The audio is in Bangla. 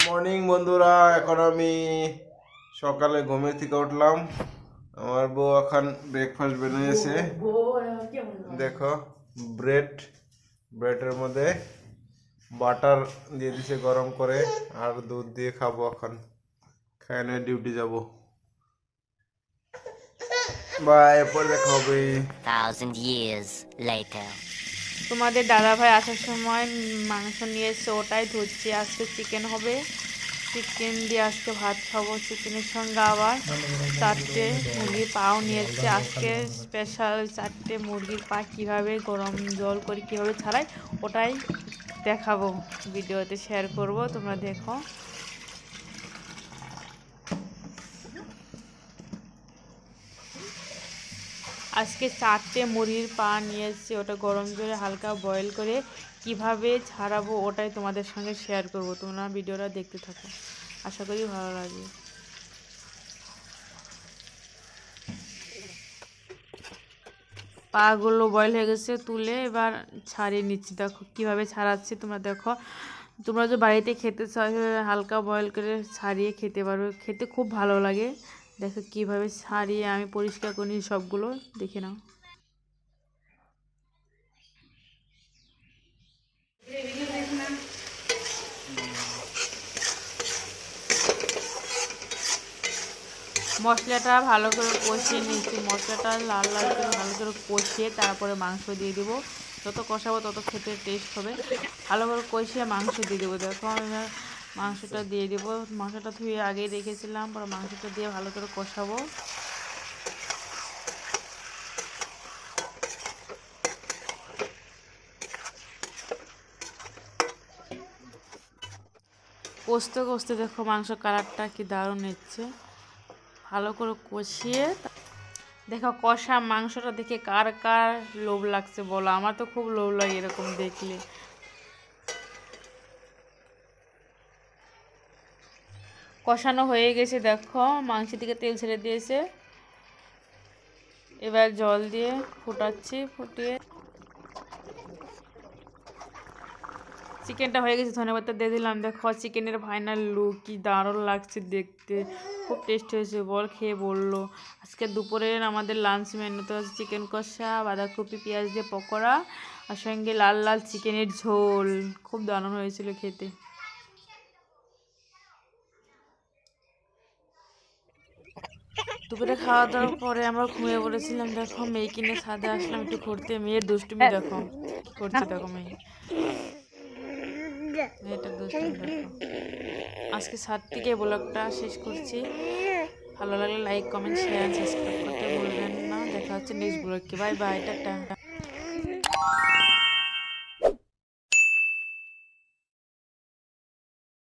মর্নিং বন্ধুরা, এখন আমি সকালে ঘুমের থেকে উঠলাম। আমার বউ এখন ব্রেকফাস্ট বানিয়েছে। দেখো, ব্রেডের মধ্যে বাটার দিয়ে দিছে গরম করে, আর দুধ দিয়ে খাবো। এখন খাই না, ডিউটি যাব। বাই, এরপর দেখা হবে। 1,000 years later. তোমাদের দাদা ভাই আসার সময় মাংস নিয়ে এসছে, ওটাই ধরছি। আজকে চিকেন হবে, চিকেন দিয়ে আজকে ভাত খাবো। চিকেনের সঙ্গে আবার 4টে মুরগির পাও নিয়ে এসছে। আজকে স্পেশাল 4টে মুরগির পা কীভাবে গরম জল করে কীভাবে ছাড়াই, ওটাই দেখাবো, ভিডিওতে শেয়ার করব, তোমরা দেখো। আজকে 4টে মুরগির পা নিয়ে এসেছি, ওটা গরম জলে হালকা বয়েল করে কিভাবে ছাড়াবো ওটাই তোমাদের সঙ্গে শেয়ার করব। তোমরা ভিডিওটা দেখতে থাকো, আশা করি ভালো লাগবে। পাগুলো বয়েল হয়ে গেছে, তুলে এবার ছাড়িয়ে নিচ্ছি। দেখো কিভাবে ছাড়াচ্ছি, তোমরা দেখো। তোমরা যে বাড়িতে খেতে চাও হালকা বয়েল করে ছাড়িয়ে খেতে পারবে, খেতে খুব ভালো লাগে। দেখো কিভাবে ছাড়িয়ে আমি পরিষ্কার করি সবগুলো, দেখে নাও। মশলাটা ভালো করে কষিয়ে নিচ্ছি। মশলাটা লাল লাল করে ভালো করে কষিয়ে তারপরে মাংস দিয়ে দেবো। যত কষাবো তত খেতে টেস্ট হবে। ভালো করে কষিয়ে মাংস দিয়ে দেবো। দেখো আমি মাংসটা দিয়ে দেবো। মাংসটা ধুয়ে আগেই রেখেছিলাম, পরে মাংসটা দিয়ে ভালো করে কষাবো। কষতে কষতে দেখো মাংস কালারটা কি দারুণ এসছে। ভালো করে কষিয়ে দেখো, কষা মাংসটা দেখে কার কার লোভ লাগছে বলো? আমার তো খুব লোভ লাগে এরকম দেখলে। কষানো হয়ে গেছে, দেখো মাংস থেকে তেল ছেড়ে দিয়েছে। এবার জল দিয়ে ফুটাচ্ছি, ফুটিয়ে চিকেনটা হয়ে গেছে, ধনেপাতা দিয়ে দিলাম। দেখো চিকেনের ফাইনাল লুক কি দারুণ লাগছে দেখতে, খুব টেস্ট হয়েছে। বল খেয়ে বললো। আজকে দুপুরের আমাদের লাঞ্চ মেনুতে হচ্ছে চিকেন কষা, বাঁধাকপি পেঁয়াজ দিয়ে পকোড়া, আর সঙ্গে লাল লাল চিকেনের ঝোল। খুব দারুণ হয়েছিল খেতে। দুপুরে খাওয়া দাওয়ার পরে আমরা ঘুমিয়ে পড়েছিলাম। দেখো মেয়ে কিনে ছাদে আসলাম একটু ঘুরতে। মেয়ের দুষ্টুমি দেখো কি করছে, দেখো মেয়েটার দুষ্টুমি দেখো। আজকে ছাদ থেকে ব্লগটা শেষ করছি। ভালো লাগলে লাইক কমেন্ট শেয়ার সাবস্ক্রাইব করতে ভুলবেন না। দেখা হচ্ছে নেক্সট ব্লগে। Bye bye, tata.